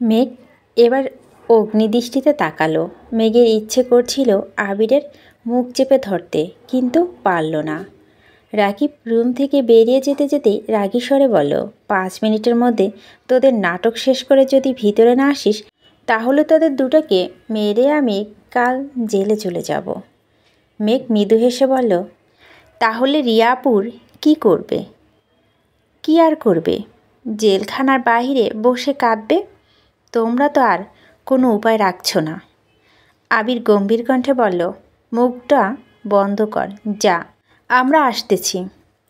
মেঘ এবার অগ্নিদৃষ্টিতে তাকালো। মেঘের ইচ্ছে করছিল আবিরের মুখ চেপে ধরতে, কিন্তু পারল না। রাকিব রুম থেকে বেরিয়ে যেতে যেতেই রাগী স্বরে বলল, 5 মিনিটের মধ্যে তোদের নাটক শেষ করে যদি ভিতরে না আসিস, তাহলে তোদের দুটোকে মেরে আমি কাল জেলে চলে যাব। মেঘ মৃদু হেসে বলল, তাহলে রিয়াপুর কি করবে? কি আর করবে? জেলখানার বাহিরে বসে কাঁদবে। তোমরা তো আর কোনো উপায় রাখছ না। আবির গম্ভীর কণ্ঠে বলল, মুখটা বন্ধ কর, যা, আমরা আসতেছি।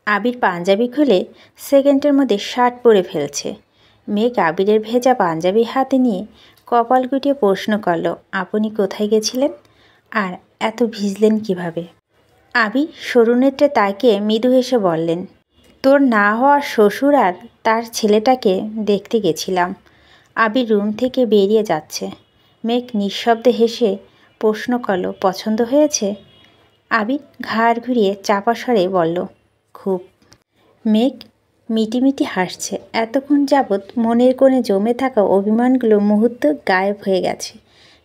আবির পাঞ্জাবি খুলে সেকেন্ডের মধ্যে শার্ট পরে ফেলছে। মেঘ আবিরের ভেজা পাঞ্জাবি হাতে নিয়ে কপাল গুটিয়ে প্রশ্ন করল, আপনি কোথায় গেছিলেন আর এত ভিজলেন কিভাবে? আবির সরু নেত্রে তাকিয়ে মৃদু হেসে বললেন, তোর না হওয়া শ্বশুর আর তার ছেলেটাকে দেখতে গেছিলাম। আবির রুম থেকে বেরিয়ে যাচ্ছে। মেঘ নিঃশব্দে হেসে প্রশ্ন করল, পছন্দ হয়েছে? আবির ঘাড় ঘুরিয়ে চাপা স্বরে বলল, খুব। মেঘ মিটিমিটি হাসছে। এতক্ষণ যাবৎ মনের কোণে জমে থাকা অভিমানগুলো মুহূর্ত গায়েব হয়ে গেছে।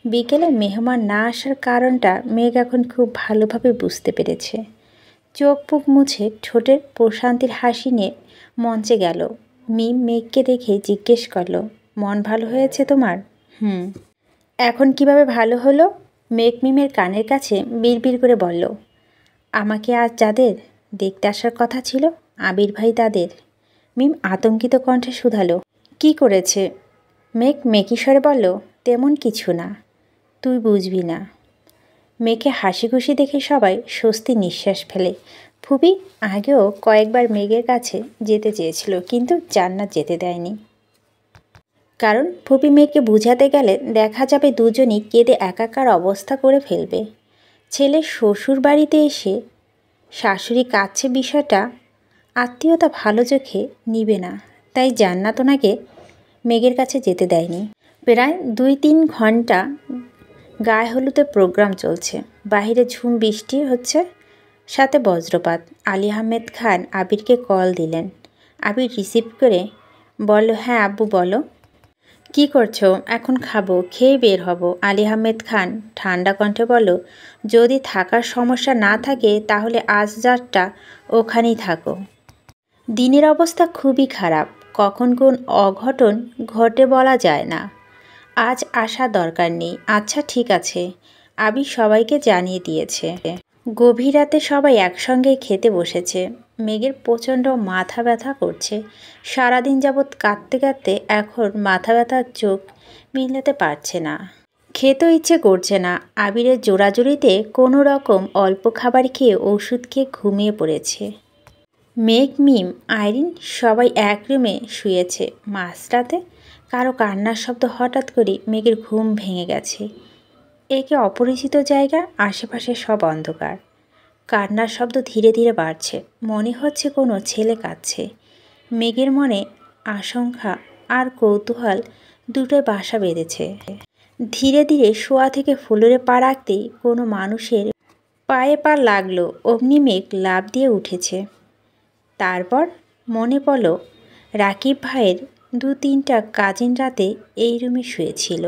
বিকেলে মেহমান না আসার কারণটা মেঘ এখন খুব ভালোভাবে বুঝতে পেরেছে। চোখ মুখ মুছে ঠোঁটের প্রশান্তির হাসি নিয়ে মঞ্চে গেল। মিম মেঘকে দেখে জিজ্ঞেস করল, মন ভালো হয়েছে তোমার? এখন কিভাবে ভালো হলো? মেঘ মিমের কানের কাছে বিড়বিড় করে বলল, আমাকে আজ যাদের দেখতে আসার কথা ছিল, আবির ভাই তাদের। মিম আতঙ্কিত কণ্ঠে শুধালো, কি করেছে? মেঘ মেকি স্বরে বলল, তেমন কিছু না, তুই বুঝবি না। মেঘে হাসি খুশি দেখে সবাই স্বস্তি নিঃশ্বাস ফেলে। ফুপি আগেও কয়েকবার মেঘের কাছে যেতে চেয়েছিল, কিন্তু জান্নাত যেতে দেয়নি। কারণ ফুপি মেয়েকে বুঝাতে গেলে দেখা যাবে দুজনই কেঁদে একাকার অবস্থা করে ফেলবে। ছেলে শ্বশুর বাড়িতে এসে শাশুড়ি কাঁদছে, বিষয়টা আত্মীয়তা ভালো চোখে নিবে না। তাই জান্নাত ওনাকে মেঘের কাছে যেতে দেয়নি। প্রায় 2-3 ঘন্টা গায়ে হলুদের প্রোগ্রাম চলছে। বাহিরে ঝুম বৃষ্টি হচ্ছে, সাথে বজ্রপাত। আলী আহমেদ খান আবিরকে কল দিলেন। আবির রিসিভ করে বলল, হ্যাঁ আব্বু বলো। কি করছো? এখন খাবো, খেয়ে বের হব। আলী আহমেদ খান ঠান্ডা কণ্ঠে বলল, যদি থাকার সমস্যা না থাকে তাহলে আজ রাতটা ওখানেই থাকো। দিনের অবস্থা খুবই খারাপ, কখন কোন অঘটন ঘটে বলা যায় না। আজ আসা দরকার নেই। আচ্ছা ঠিক আছে। আবির সবাইকে জানিয়ে দিয়েছে। গভীর রাতে সবাই একসঙ্গে খেতে বসেছে। মেঘের প্রচণ্ড মাথা ব্যথা করছে। সারাদিন যাবৎ কাঁদতে কাঁদতে এখন মাথা ব্যথার চোখ মিলাতে পারছে না। খেতেও ইচ্ছে করছে না। আবিরের জোড়াজুড়িতে কোনো রকম অল্প খাবার খেয়ে ওষুধ খেয়ে ঘুমিয়ে পড়েছে। মেঘ, মিম, আইরিন সবাই এক রুমে শুয়েছে। মাঝরাতে কারো কান্নার শব্দ হঠাৎ করে মেঘের ঘুম ভেঙে গেছে। একে অপরিচিত জায়গা, আশেপাশে সব অন্ধকার। কান্নার শব্দ ধীরে ধীরে বাড়ছে। মনে হচ্ছে কোনো ছেলে কাঁদছে। মেঘের মনে আশঙ্কা আর কৌতূহল দুটোই বাসা বেঁধেছে। ধীরে ধীরে শোয়া থেকে ফ্লোরে পা রাখতেই কোনো মানুষের পায়ে পা লাগলো। অমনি মেঘ লাফ দিয়ে উঠেছে। তারপর মনে পড়ল রাকিব ভাইয়ের 2-3টা কাজিন রাতে এই রুমে শুয়েছিল।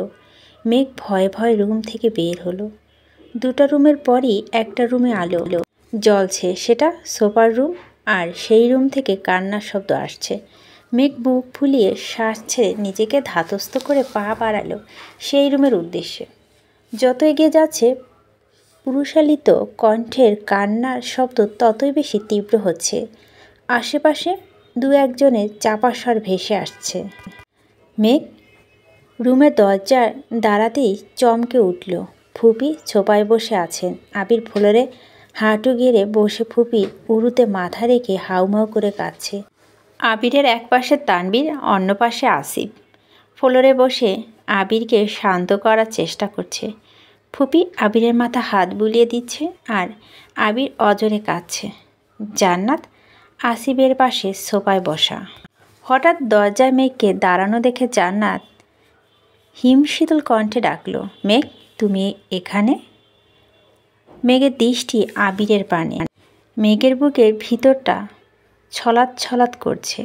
মেঘ ভয়ে ভয়ে রুম থেকে বের হলো। 2টা রুমের পরই একটা রুমে আলো জ্বলছে, সেটা সোফার রুম, আর সেই রুম থেকে কান্নার শব্দ আসছে। মেঘ বুক ফুলিয়ে শ্বাস ছেড়ে নিজেকে ধাতস্থ করে পা বাড়ালো সেই রুমের উদ্দেশ্যে। যত এগিয়ে যাচ্ছে পুরুষালিত কণ্ঠের কান্নার শব্দ ততই বেশি তীব্র হচ্ছে। আশেপাশে 2-1জনের চাপা স্বর ভেসে আসছে। মেঘ রুমের দরজায় দাঁড়াতেই চমকে উঠল। ফুপি ছোপায় বসে আছেন। আবির ফ্লোরে হাঁটু গেড়ে বসে ফুপির উরুতে মাথা রেখে হাউমাউ করে কাঁদছে। আবিরের এক পাশে তানবীর, অন্য পাশে আসিফ ফ্লোরে বসে আবিরকে শান্ত করার চেষ্টা করছে। ফুপি আবিরের মাথা হাত বুলিয়ে দিচ্ছে আর আবির অজরে কাঁদছে। জান্নাত আসিফের পাশে সোফায় বসা। হঠাৎ দরজায় মেঘকে দাঁড়ানো দেখে জান্নাত হিমশীতল কণ্ঠে ডাকল, মেঘ তুমি এখানে? মেঘের দৃষ্টি আবিরের পানে। মেঘের বুকের ভিতরটা ছলাৎ ছলাৎ করছে।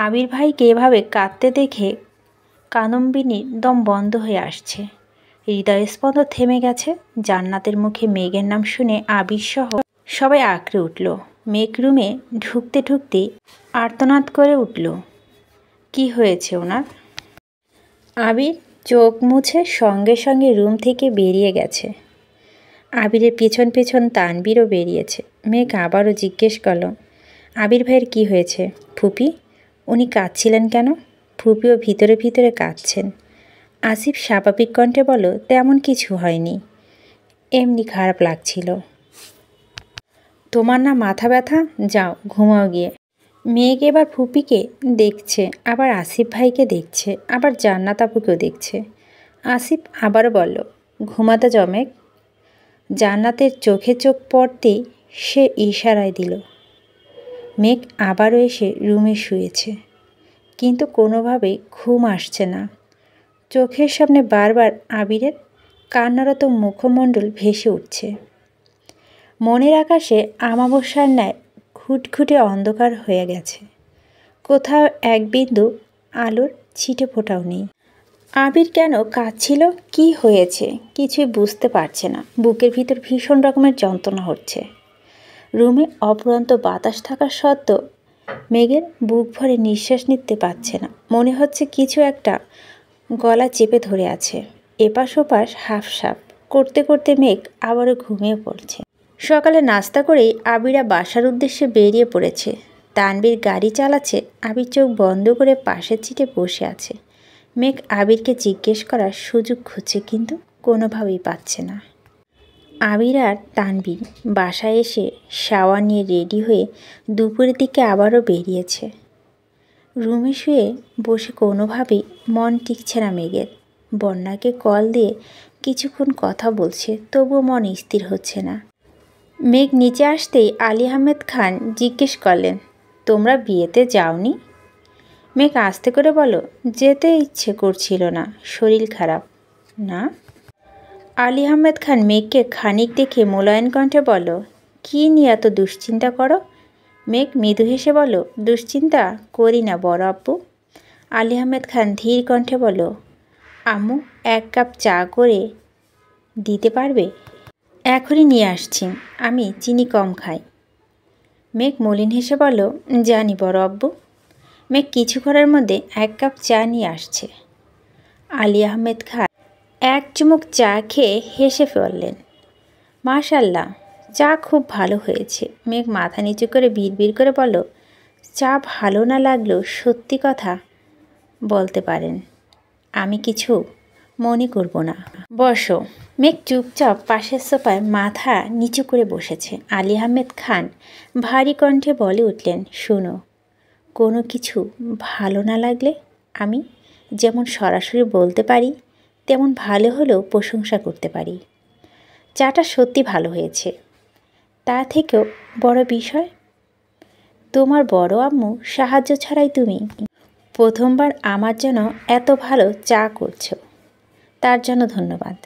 আবির ভাইকে এভাবে কাঁদতে দেখে কাদম্বিনীর দম বন্ধ হয়ে আসছে। হৃদয়স্পন্দ থেমে গেছে। জান্নাতের মুখে মেঘের নাম শুনে আবির সহ সবাই আঁকড়ে উঠল। মেঘ রুমে ঢুকতে ঢুকতে আর্তনাদ করে উঠল, কি হয়েছে ওনার? আবির চোখ মুছে সঙ্গে সঙ্গে রুম থেকে বেরিয়ে গেছে। আবিরের পেছন পেছন তানবীরও বেরিয়েছে। মেঘ আবারও জিজ্ঞেস করল, আবির ভাইয়ের কি হয়েছে? ফুপি, উনি কাঁদছিলেন কেন? ফুপিও ভিতরে ভিতরে কাঁদছেন। আসিফ স্বাভাবিক কণ্ঠে বলল, তেমন কিছু হয়নি, এমনি খারাপ লাগছিল। তোমার না মাথা ব্যথা? যাও ঘুমাও গিয়ে। মেঘ এবার ফুপিকে দেখছে, আবার আসিফ ভাইকে দেখছে, আবার জান্নাত আপুকেও দেখছে। আসিফ আবারও বলল, ঘুমাতে যাও মেঘ। জান্নাতের চোখে চোখ পড়তেই সে ইশারায় দিল। মেঘ আবারও এসে রুমে শুয়েছে, কিন্তু কোনোভাবেই ঘুম আসছে না। চোখের সামনে বারবার আবিরের কান্নারত মুখমণ্ডল ভেসে উঠছে। মনের আকাশে আমাবস্যার ন্যায় ঘুটঘুটে অন্ধকার হয়ে গেছে। কোথাও এক বিন্দু আলোর ছিটে ফোটাও নেই। আবির কেন কাঁদছিল, কি হয়েছে কিছুই বুঝতে পারছে না। বুকের ভিতর ভীষণ রকমের যন্ত্রণা হচ্ছে। রুমে অপরন্ত বাতাস থাকা সত্ত্বেও মেঘের বুক ভরে নিঃশ্বাস নিতে পারছে না। মনে হচ্ছে কিছু একটা গলা চেপে ধরে আছে। এপাশ ওপাশ হাফসাপ করতে করতে মেঘ আবারও ঘুমিয়ে পড়ছে। সকালে নাস্তা করেই আবিরা বাসার উদ্দেশ্যে বেরিয়ে পড়েছে। তানবীর গাড়ি চালাচ্ছে, আবির চোখ বন্ধ করে পাশের সিটে বসে আছে। মেঘ আবিরকে জিজ্ঞেস করার সুযোগ খুঁজছে, কিন্তু কোনোভাবেই পাচ্ছে না। আবির আর তানবীর বাসায় এসে শাওয়ার নিয়ে রেডি হয়ে দুপুরের দিকে আবারও বেরিয়েছে। রুমে শুয়ে বসে কোনোভাবেই মন টিকছে না মেঘের। বন্যাকে কল দিয়ে কিছুক্ষণ কথা বলছে, তবুও মন স্থির হচ্ছে না। মেঘ নিচে আসতেই আলী আহমেদ খান জিজ্ঞেস করলেন, তোমরা বিয়েতে যাওনি? মেঘ আস্তে করে বলো, যেতে ইচ্ছে করছিল না, শরীর খারাপ। না? আলী আহমেদ খান মেঘকে খানিক দেখে মোলায়েন কণ্ঠে বলল, কী নিয়ে এত দুশ্চিন্তা করো? মেঘ মৃদু হেসে বলল, দুশ্চিন্তা করি না বড় আব্বু। আলী আহমেদ খান ধীর কণ্ঠে বলল, আম্মু 1 কাপ চা করে দিতে পারবে? এখনই নিয়ে আসছি, আমি চিনি কম খাই। মেঘ মলিন হেসে বলল, জানি বড় আব্বু। মেঘ কিছুক্ষণের মধ্যে 1 কাপ চা নিয়ে আসছে। আলী আহমেদ খান 1 চুমুক চা খেয়ে হেসে ফেললেন, মাশাল্লাহ, চা খুব ভালো হয়েছে। মেঘ মাথা নিচু করে বিড়বিড় করে বলল, চা ভালো না লাগলেও সত্যি কথা বলতে পারেন, আমি কিছু মনে করব না। বসো। মেঘ চুপচাপ পাশের সোফায় মাথা নিচু করে বসেছে। আলী আহমেদ খান ভারী কণ্ঠে বলে উঠলেন, শোনো, কোনো কিছু ভালো না লাগলে আমি যেমন সরাসরি বলতে পারি, তেমন ভালো হলেও প্রশংসা করতে পারি। চাটা সত্যি ভালো হয়েছে। তা থেকেও বড় বিষয়, তোমার বড় আম্মু সাহায্য ছাড়াই তুমি প্রথমবার আমার জন্য এত ভালো চা করছো, তার জন্য ধন্যবাদ।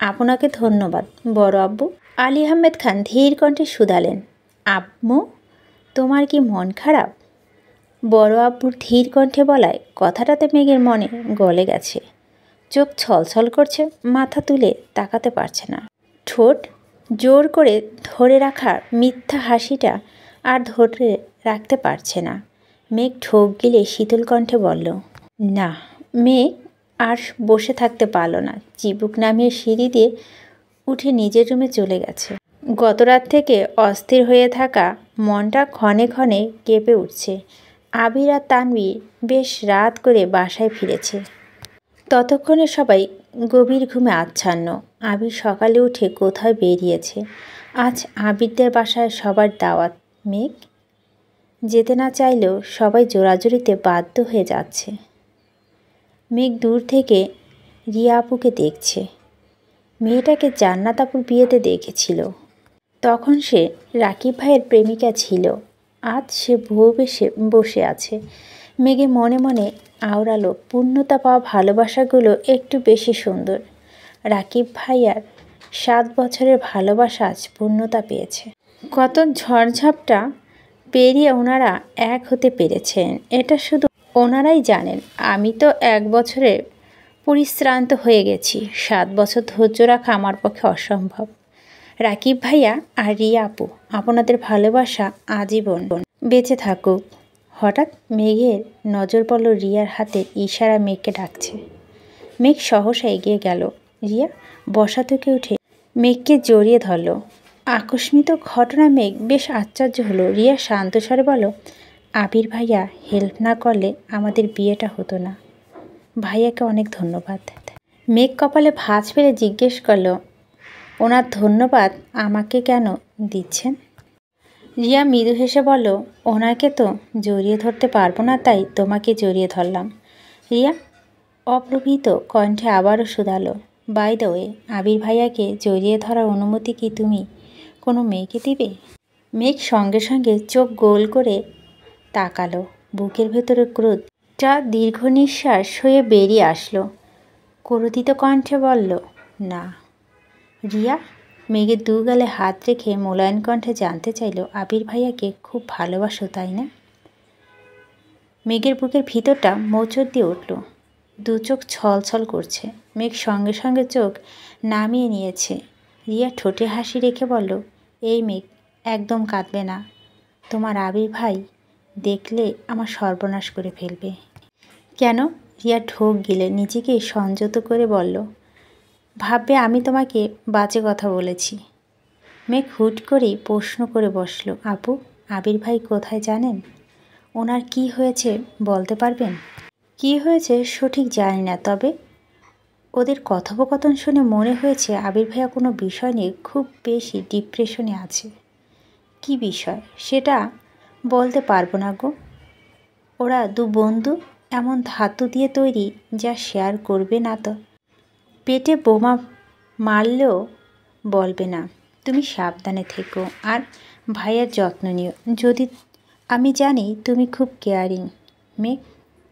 আপনাকে ধন্যবাদ বড় আব্বু। আলী আহমেদ খান ধীর কণ্ঠে শুধালেন, আম্মু তোমার কি মন খারাপ? বড় আব্বুর ধীর কণ্ঠে বলায় কথাটাতে মেঘের মনে গলে গেছে। চোখ ছলছল করছে, মাথা তুলে তাকাতে পারছে না। ঠোঁট জোর করে ধরে রাখা মিথ্যা হাসিটা আর ধরে রাখতে পারছে না। মেঘ ঢোক গিলে শীতল কণ্ঠে বলল, না। মেঘ আর বসে থাকতে পারল না, চিবুক নামিয়ে সিঁড়ি দিয়ে উঠে নিজের রুমে চলে গেছে। গত রাত থেকে অস্থির হয়ে থাকা মনটা ক্ষণে ক্ষণে কেঁপে উঠছে। আবির আর তানবীর বেশ রাত করে বাসায় ফিরেছে। ততক্ষণে সবাই গভীর ঘুমে আচ্ছন্ন। আবির সকালে উঠে কোথায় বেরিয়েছে। আজ আবিরদের বাসায় সবার দাওয়াত। মেঘ যেতে না চাইলেও সবাই জোরাজুরিতে বাধ্য হয়ে যাচ্ছে। মেঘ দূর থেকে রিয়া আপুকে দেখছে। মেয়েটাকে জান্নাত আপুর বিয়েতে দেখেছিল, তখন সে রাকিব ভাইয়ের প্রেমিকা ছিল। আজ সে বউ বেশে বসে আছে। মেঘে মনে মনে আওড়ালো, পূর্ণতা পাওয়া ভালোবাসাগুলো একটু বেশি সুন্দর। রাকিব ভাইয়ার 7 বছরের ভালোবাসা আজ পূর্ণতা পেয়েছে। কত ঝড়ঝাপটা পেরিয়ে ওনারা এক হতে পেরেছেন এটা শুধু ওনারাই জানেন। আমি তো 1 বছরে পরিশ্রান্ত হয়ে গেছি। 7 বছর ধৈর্য রাখা আমার পক্ষে অসম্ভব। রাকিব ভাইয়া আর রিয়া আপু, আপনাদের ভালোবাসা আজীবন বেঁচে থাকুক। হঠাৎ মেঘের নজর পড়ল রিয়ার হাতে ইশারা মেঘকে ডাকছে। মেঘ সহসা এগিয়ে গেল। রিয়া বসা থেকে উঠে মেঘকে জড়িয়ে ধরল। আকস্মিত ঘটনা মেঘ বেশ আশ্চর্য হলো। রিয়া শান্ত স্বরে বলল, আবির ভাইয়া হেল্প না করলে আমাদের বিয়েটা হতো না। ভাইয়াকে অনেক ধন্যবাদ। মেঘ কপালে ভাঁজ ফেলে জিজ্ঞেস করল, ওনার ধন্যবাদ আমাকে কেন দিচ্ছেন? রিয়া মৃদু হেসে বলল, ওনাকে তো জড়িয়ে ধরতে পারবো না, তাই তোমাকে জড়িয়ে ধরলাম। রিয়া অপ্রভৃত কণ্ঠে আবারও শুধালো, বাই দ্য ওয়ে, আবির ভাইয়াকে জড়িয়ে ধরার অনুমতি কি তুমি কোনো মেয়েকে দিবে? মেঘ সঙ্গে সঙ্গে চোখ গোল করে তাকালো। বুকের ভেতরে ক্রোধটা দীর্ঘ নিঃশ্বাস হয়ে বেরিয়ে আসলো। ক্রোধিত কণ্ঠে বলল, না। রিয়া মেঘের দু গালে হাত রেখে মোলায়েম কণ্ঠে জানতে চাইল, আবির ভাইয়াকে খুব ভালোবাসো তাই না? মেঘের বুকের ভিতরটা মোচড় দিয়ে উঠল। দু চোখ ছলছল করছে। মেঘ সঙ্গে সঙ্গে চোখ নামিয়ে নিয়েছে। রিয়া ঠোঁটে হাসি রেখে বলল, এই মেঘ, একদম কাঁদবে না। তোমার আবির ভাই দেখলে আমার সর্বনাশ করে ফেলবে। কেন? রিয়া ঢোক গিলে নিজেকে সংযত করে বলল, ভাববে আমি তোমাকে বাজে কথা বলেছি। মেঘ হুট করেই প্রশ্ন করে বসল, আপু, আবির ভাই কোথায় জানেন? ওনার কি হয়েছে বলতে পারবেন? কি হয়েছে সঠিক জানি না, তবে ওদের কথোপকথন শুনে মনে হয়েছে আবির ভাইয়া কোনো বিষয় নিয়ে খুব বেশি ডিপ্রেশনে আছে। কি বিষয় সেটা বলতে পারবো না গো। ওরা দু বন্ধু এমন ধাতু দিয়ে তৈরি যা শেয়ার করবে না তো পেটে বোমা মারলেও বলবে না। তুমি সাবধানে থেকো আর ভাইয়ার যত্ন নিও। যদি আমি জানি তুমি খুব কেয়ারিং। মেঘ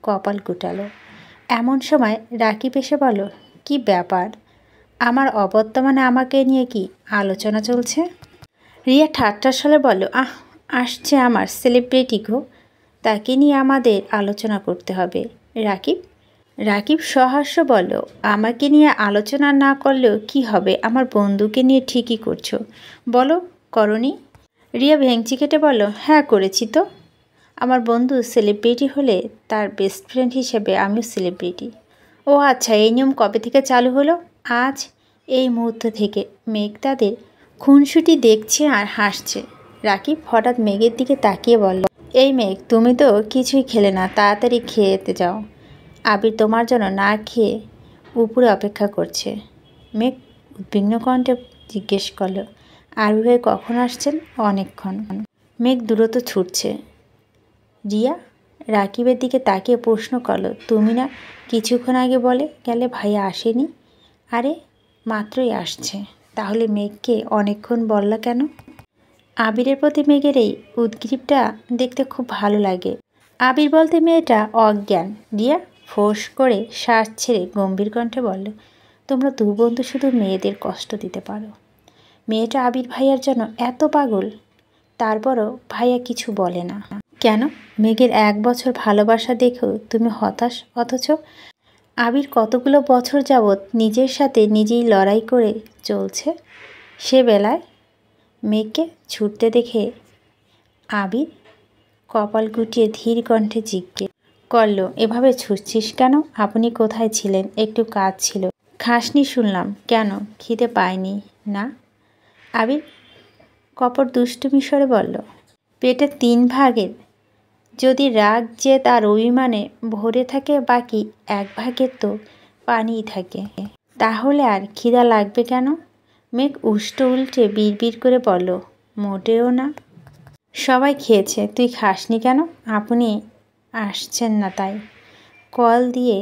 কপাল কুটালো। এমন সময় রাকিব এসে বলল, কি ব্যাপার, আমার অবর্তমানে আমাকে নিয়ে কি আলোচনা চলছে? রিয়া ঠাট্টার সালে বলল, আসছে আমার সেলিব্রিটি গো, তাকে নিয়ে আমাদের আলোচনা করতে হবে। রাকিব সহাস্য বলল, আমাকে নিয়ে আলোচনা না করলেও কি হবে, আমার বন্ধুকে নিয়ে ঠিকই করছো। বলো করনি? রিয়া ভেংচি কেটে বলল, হ্যাঁ করেছি তো। আমার বন্ধু সেলিব্রিটি হলে তার বেস্ট ফ্রেন্ড হিসেবে আমিও সেলিব্রিটি। ও আচ্ছা, এই নিয়ম কবে থেকে চালু হলো? আজ, এই মুহূর্ত থেকে। মেঘ তাদের খুনসুটি দেখছে আর হাসছে। রাকিব হঠাৎ মেঘের দিকে তাকিয়ে বলল, এই মেঘ, তুমি তো কিছুই খেলে না, তাড়াতাড়ি খেতে যাও। আবির তোমার জন্য না খেয়ে উপরে অপেক্ষা করছে। মেঘ উদ্বিগ্ন কণ্ঠে জিজ্ঞেস করল, আবির ভাই কখন আসছেন? অনেকক্ষণ। মেঘ দ্রুত ছুটছে। রিয়া রাকিবের দিকে তাকিয়ে প্রশ্ন করল, তুমি না কিছুক্ষণ আগে বলে গেলে ভাইয়া আসেনি? আরে মাত্রই আসছে। তাহলে মেঘকে অনেকক্ষণ বললা কেন? আবিরের প্রতি মেঘের এই উদ্গ্রীবটা দেখতে খুব ভালো লাগে। আবির বলতে মেয়েটা অজ্ঞান। রিয়া ফোঁস করে শ্বাস ছেড়ে গম্ভীর কণ্ঠে বলল, তোমরা দু বন্ধু শুধু মেয়েদের কষ্ট দিতে পারো। মেয়েটা আবির ভাইয়ার জন্য এত পাগল, তারপরও ভাইয়া কিছু বলে না কেন? মেঘের 1 বছর ভালোবাসা দেখেও তুমি হতাশ, অথচ আবির কতগুলো বছর যাবৎ নিজের সাথে নিজেই লড়াই করে চলছে। সে বেলায় মেঘকে ছুটতে দেখে আবির কপাল গুটিয়ে ধীর কণ্ঠে জিজ্ঞেস করল, এভাবে ছুটছিস কেন? আপনি কোথায় ছিলেন? একটু কাজ ছিল। খাসনি শুনলাম। কেন, খিদে পায়নি না? আবির কপট দুষ্টুমি স্বরে বলল, পেটে 3 ভাগের যদি রাগ জেদ আর অভিমানে ভরে থাকে, বাকি 1 ভাগের তো পানিই থাকে, তাহলে আর খিদা লাগবে কেন? মেঘ উল্টে বিড়বিড় করে বলল, মোটেও না। সবাই খেয়েছে, তুই খাসনি কেন? আপনি আসছেন না তাই। কল দিয়ে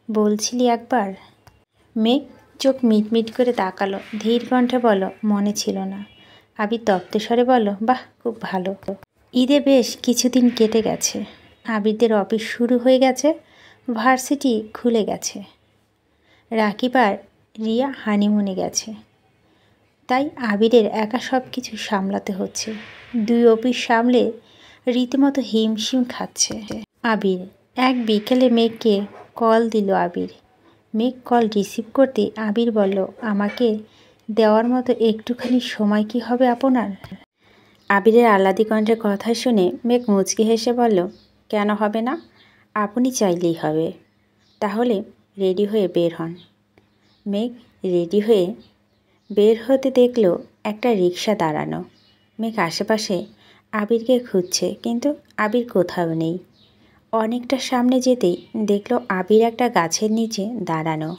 বলছিলি একবার। মেঘ চোখ মিটমিট করে তাকালো। ধীর কণ্ঠে বলল, মনে ছিল না। আবির তপ্ত স্বরে বলল, বাহ, খুব ভালো। ঈদে বেশ কিছুদিন কেটে গেছে। আবিরদের অফিস শুরু হয়ে গেছে, ভার্সিটি খুলে গেছে। রাকিব আর রিয়া হানিমুনে গেছে, তাই আবিরের একা সব কিছু সামলাতে হচ্ছে। 2 অফিস সামলে রীতিমতো হিমশিম খাচ্ছে। আবির এক বিকেলে মেঘকে কল দিল আবির। মেঘ কল রিসিভ করতে আবির বলল, আমাকে দেওয়ার মতো একটুখানি সময় কি হবে আপনার? আবিরের আহ্লাদি কণ্ঠের কথা শুনে মেঘ মুচকি হেসে বলল, কেন হবে না? আপনি চাইলেই হবে। তাহলে রেডি হয়ে বের হন। মেঘ রেডি হয়ে বের হতে দেখল একটা রিক্সা দাঁড়ানো। মেঘ আশেপাশে আবিরকে খুঁজছে, কিন্তু আবির কোথাও নেই। অনেকটা সামনে যেতেই দেখল আবির একটা গাছের নিচে দাঁড়ানো।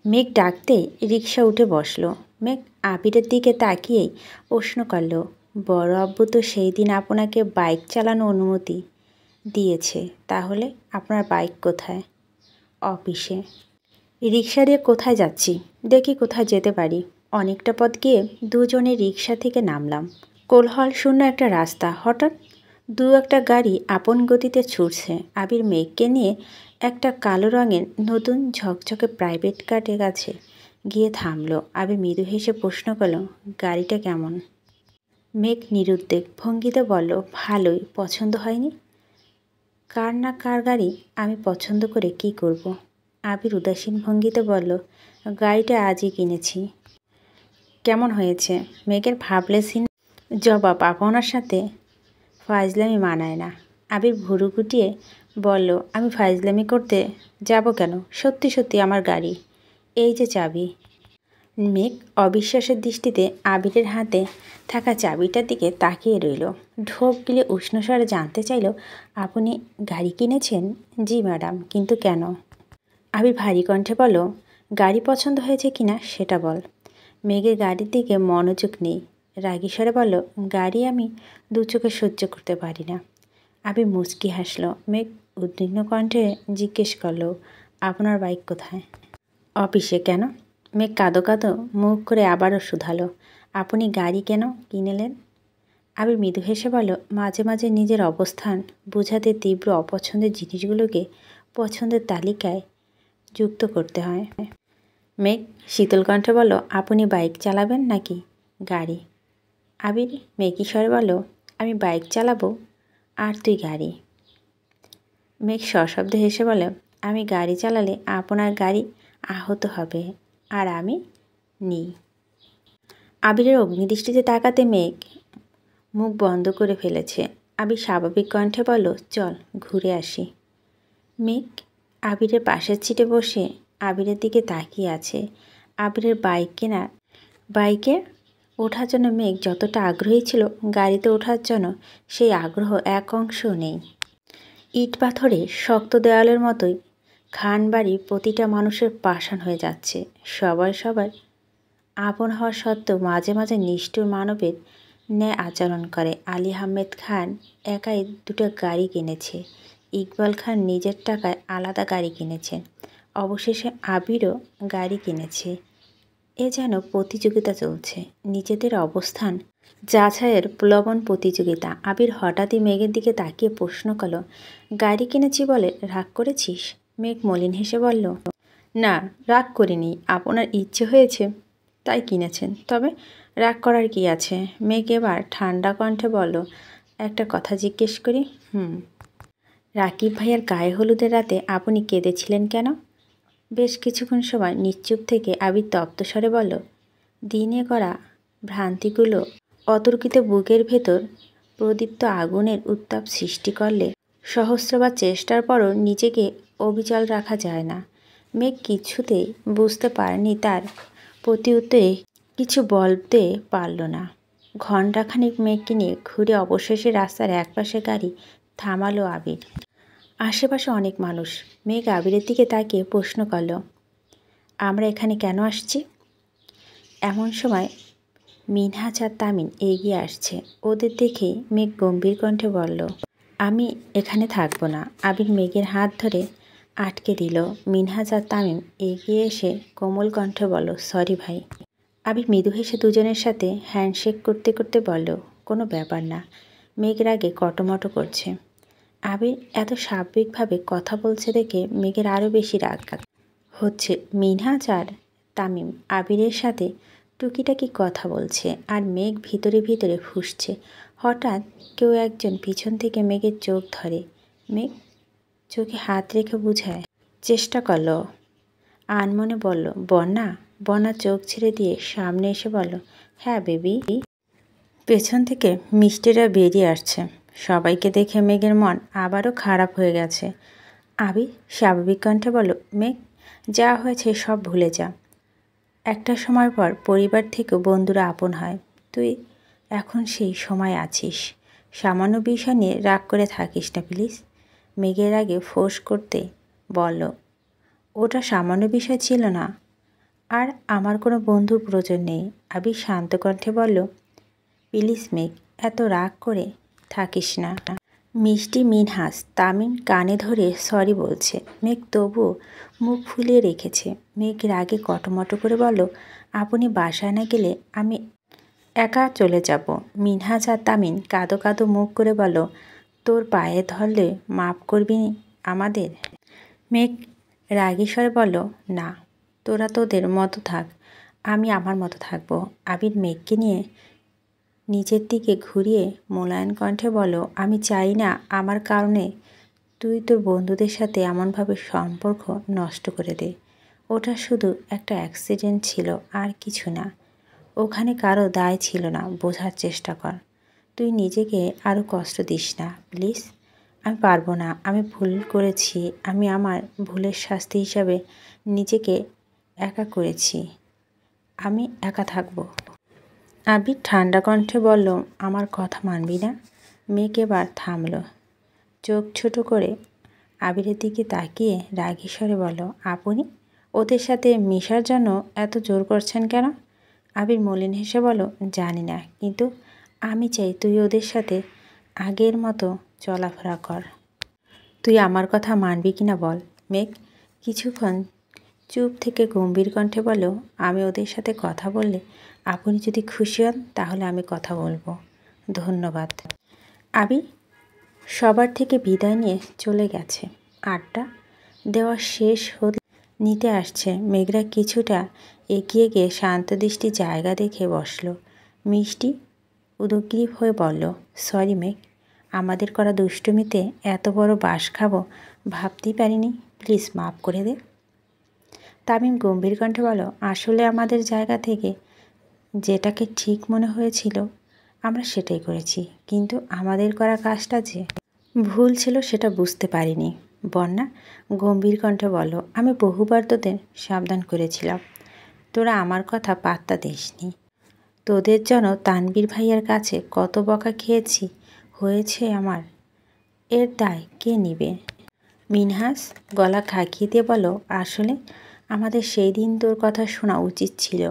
মেঘ ডাকতে রিক্সা উঠে বসলো। মেঘ আবিরের দিকে তাকিয়েই প্রশ্ন করল, বড় আব্বু তো সেই দিন আপনাকে বাইক চালানো অনুমতি দিয়েছে, তাহলে আপনার বাইক কোথায়? অফিসে। রিক্সা দিয়ে কোথায় যাচ্ছি? দেখি কোথায় যেতে পারি। অনেকটা পথ গিয়ে দুজনে রিক্সা থেকে নামলাম। কোলাহল শূন্য একটা রাস্তা। হঠাৎ দু একটা গাড়ি আপন গতিতে ছুটছে। আবির মেঘকে নিয়ে একটা কালো রঙের নতুন ঝকঝকে প্রাইভেট কারের কাছে গিয়ে থামলো। আবির মৃদু হেসে প্রশ্ন করল, গাড়িটা কেমন? মেঘ নিরুদ্বেগ ভঙ্গিতে বলল, ভালোই। পছন্দ হয়নি? কার না কার গাড়ি আমি পছন্দ করে কি করব? আবির উদাসীন ভঙ্গিতে বলল, গাড়িটা আজই কিনেছি। কেমন হয়েছে? মেঘের ভাবলেসীন জবাব আপনার সাথে ফাজলামি মানায় না। আবির ভুরু গুটিয়ে বলল, আমি ফাজলামি করতে যাব কেন? সত্যি সত্যি আমার গাড়ি, এই যে চাবি। মেঘ অবিশ্বাসের দৃষ্টিতে আবিরের হাতে থাকা চাবিটার দিকে তাকিয়ে রইল। ঢোক গিলে উষ্ণস্বরে জানতে চাইল, আপনি গাড়ি কিনেছেন? জি ম্যাডাম। কিন্তু কেন? আবির ভারী কণ্ঠে বলল, গাড়ি পছন্দ হয়েছে কিনা সেটা বল। মেঘের গাড়ির দিকে মনোযোগ নেই। রাগী স্বরে বলল, গাড়ি আমি দু চোখে সহ্য করতে পারি না। আবির মুচকি হাসল। মেঘ উদ্বিগ্ন কণ্ঠে জিজ্ঞেস করল, আপনার বাইক কোথায়? অফিসে। কেন? মেঘ কাঁদো কাঁদো মুখ করে আবারও শুধালো, আপনি গাড়ি কেন কিনলেন? আবির মৃদু হেসে বলল, মাঝে মাঝে নিজের অবস্থান বোঝাতে তীব্র অপছন্দের জিনিসগুলোকে পছন্দের তালিকায় যুক্ত করতে হয়। মেঘ শীতল কণ্ঠে বলল, আপনি বাইক চালাবেন নাকি গাড়ি? আবির মেঘি স্বরে বলল, আমি বাইক চালাবো আর তুই গাড়ি। মেঘ সশব্দে হেসে বলে, আমি গাড়ি চালালে আপনার গাড়ি আহত হবে আর আমি নেই। আবিরের অগ্নিদৃষ্টিতে তাকাতে মেঘ মুখ বন্ধ করে ফেলেছে। আবির স্বাভাবিক কণ্ঠে বলল, চল ঘুরে আসি। মেঘ আবিরের পাশের সিটে বসে আবিরের দিকে তাকিয়ে আছে। আবিরের বাইকে ওঠার জন্য মেঘ যতটা আগ্রহী ছিল, গাড়িতে ওঠার জন্য সেই আগ্রহ এক অংশও নেই। ইট পাথরে শক্ত দেওয়ালের মতোই খান বাড়ি প্রতিটা মানুষের পাষাণ হয়ে যাচ্ছে। সবাই সবার আপন হওয়া সত্ত্বেও মাঝে মাঝে নিষ্ঠুর মানবের ন্যায় আচরণ করে। আলী আহমেদ খান একাই দুটো গাড়ি কিনেছে। ইকবাল খান নিজের টাকায় আলাদা গাড়ি কিনেছেন। অবশেষে আবিরও গাড়ি কিনেছে। এ যেন প্রতিযোগিতা চলছে, নিজেদের অবস্থান যাচাইয়ের প্লবন প্রতিযোগিতা। আবির হঠাৎই মেঘের দিকে তাকিয়ে প্রশ্ন করল, গাড়ি কিনেছি বলে রাগ করেছিস? মেঘ মলিন হেসে বলল, না, রাগ করিনি। আপনার ইচ্ছে হয়েছে তাই কিনেছেন, তবে রাগ করার কি আছে? মেঘ এবার ঠান্ডা কণ্ঠে বলল, একটা কথা জিজ্ঞেস করি? রাকিব ভাইয়ার গায়ে হলুদের রাতে আপনি কেঁদেছিলেন কেন? বেশ কিছুক্ষণ সময় নিশ্চুপ থেকে আবির তপ্ত স্বরে বলল, দিনে করা ভ্রান্তিগুলো অতর্কিত বুকের ভেতর প্রদীপ্ত আগুনের উত্তাপ সৃষ্টি করলে সহস্রবার চেষ্টার পরও নিজেকে অবিচল রাখা যায় না। মেঘ কিছুতেই বুঝতে পারেনি, তার প্রতি উত্তরে কিছু বলতে পারল না। ঘণ্টাখানিক মেঘকে নিয়ে ঘুরে অবশেষে রাস্তার একপাশে গাড়ি থামালো আবির। আশেপাশে অনেক মানুষ। মেঘ আবিরের দিকে তাকিয়ে প্রশ্ন করল, আমরা এখানে কেন আসছি? এমন সময় মিনহাজ আর তামিন এগিয়ে আসছে। ওদের দেখে মেঘ গম্ভীর কণ্ঠে বলল, আমি এখানে থাকবো না। আবির মেঘের হাত ধরে আটকে দিল। মিনহাজ আর তামিম এগিয়ে এসে কোমল কণ্ঠে বলল, সরি ভাই। আবির মৃদু হেসে দুজনের সাথে হ্যান্ডশেক করতে করতে বলল, কোনো ব্যাপার না। মেঘ রাগে কটমটো করছে। আবির এত স্বাভাবিকভাবে কথা বলছে দেখে মেঘের আরও বেশি রাগ হচ্ছে। মিনহাজ আর তামিম আবিরের সাথে টুকিটাকি কথা বলছে আর মেঘ ভিতরে ভিতরে ফুঁসছে। হঠাৎ কেউ একজন পিছন থেকে মেঘের চোখ ধরে। মেঘ চোখে হাত রেখে বুঝায় চেষ্টা করলো। আনমনে বলল, বন্যা। বন্যা চোখ ছেড়ে দিয়ে সামনে এসে বলল, হ্যাঁ বেবি। পেছন থেকে মিষ্টিরা বেরিয়ে আসছে। সবাইকে দেখে মেঘের মন আবারও খারাপ হয়ে গেছে। আবির স্বাভাবিক কণ্ঠে বলল, মেঘ, যা হয়েছে সব ভুলে যা। একটা সময় পর পরিবার থেকে বন্ধুরা আপন হয়। তুই এখন সেই সময় আছিস। সামান্য বিষয় নিয়ে রাগ করে থাকিস না প্লিজ। মেঘের আগে ফোঁস করতে বলল, ওটা সামান্য বিষয় ছিল না, আর আমার কোনো বন্ধুর প্রয়োজন নেই। আবির শান্ত কণ্ঠে বলল, প্লিজ মেঘ, এত রাগ করে থাকিস না। মিষ্টি, মিনহাস, তামিম কানে ধরে সরি বলছে। মেঘ তবুও মুখ ফুলিয়ে রেখেছে। মেঘ রাগে কটমটো করে বলল, আপনি বাসায় না গেলে আমি একা চলে যাব। মিনহাস আর তামিম কাঁদো কাঁদো মুখ করে বলল, তোর পায়ে ধরলে মাফ করবি আমাদের? মেঘ রাগী স্বরে বলল, না, তোরা তোদের মতো থাক, আমি আমার মতো থাকবো। আবির মেঘকে নিয়ে নিজের দিকে ঘুরিয়ে মোলায়েম কণ্ঠে বলল, আমি চাই না আমার কারণে তুই তোর বন্ধুদের সাথে এমনভাবে সম্পর্ক নষ্ট করে দে। ওটা শুধু একটা অ্যাক্সিডেন্ট ছিল, আর কিছু না। ওখানে কারো দায় ছিল না। বোঝার চেষ্টা কর। তুই নিজেকে আরও কষ্ট দিস না প্লিজ। আমি পারবো না। আমি ভুল করেছি। আমি আমার ভুলের শাস্তি হিসাবে নিজেকে একা করেছি। আমি একা থাকবো। আবির ঠান্ডা কণ্ঠে বলল, আমার কথা মানবি না? মেঘ এবার থামল। চোখ ছোট করে আবিরের দিকে তাকিয়ে রাগী স্বরে বলল, আপনি ওদের সাথে মেশার জন্য এত জোর করছেন কেন? আবির মলিন হেসে বলল, জানি না, কিন্তু আমি চাই তুই ওদের সাথে আগের মতো চলাফেরা কর। তুই আমার কথা মানবি কি না বল। মেঘ কিছুক্ষণ চুপ থেকে গম্ভীর কণ্ঠে বলল, আমি ওদের সাথে কথা বললে আপনি যদি খুশি হন তাহলে আমি কথা বলবো। ধন্যবাদ। আবির সবার থেকে বিদায় নিয়ে চলে গেছে। আড্ডা দেওয়া শেষ হতে নিতে আসছে। মেঘরা কিছুটা এগিয়ে গিয়ে শান্ত দৃষ্টি জায়গা দেখে বসল। মিষ্টি উদগ্রীব হয়ে বলল, সরি মেঘ, আমাদের করা দুষ্টুমিতে এত বড় বাস খাবো ভাবতেই পারিনি। প্লিজ মাফ করে দে। তামিম গম্ভীর কণ্ঠে বলল, আসলে আমাদের জায়গা থেকে যেটাকে ঠিক মনে হয়েছিল আমরা সেটাই করেছি, কিন্তু আমাদের করা কাজটা যে ভুল ছিল সেটা বুঝতে পারিনি। বন্যা গম্ভীর কণ্ঠে বলল, আমি বহুবার তোদের সাবধান করেছিলাম, তোরা আমার কথা পাত্তা দিসনি। তোদের জন্য তানবীর ভাইয়ার কাছে কত বকা খেয়েছি হয়েছে আমার, এর দায় কে নিবে? মিনহাস গলা খাকিয়ে দিয়ে বলল, আসলে আমাদের সেই দিন তোর কথা শোনা উচিত ছিল,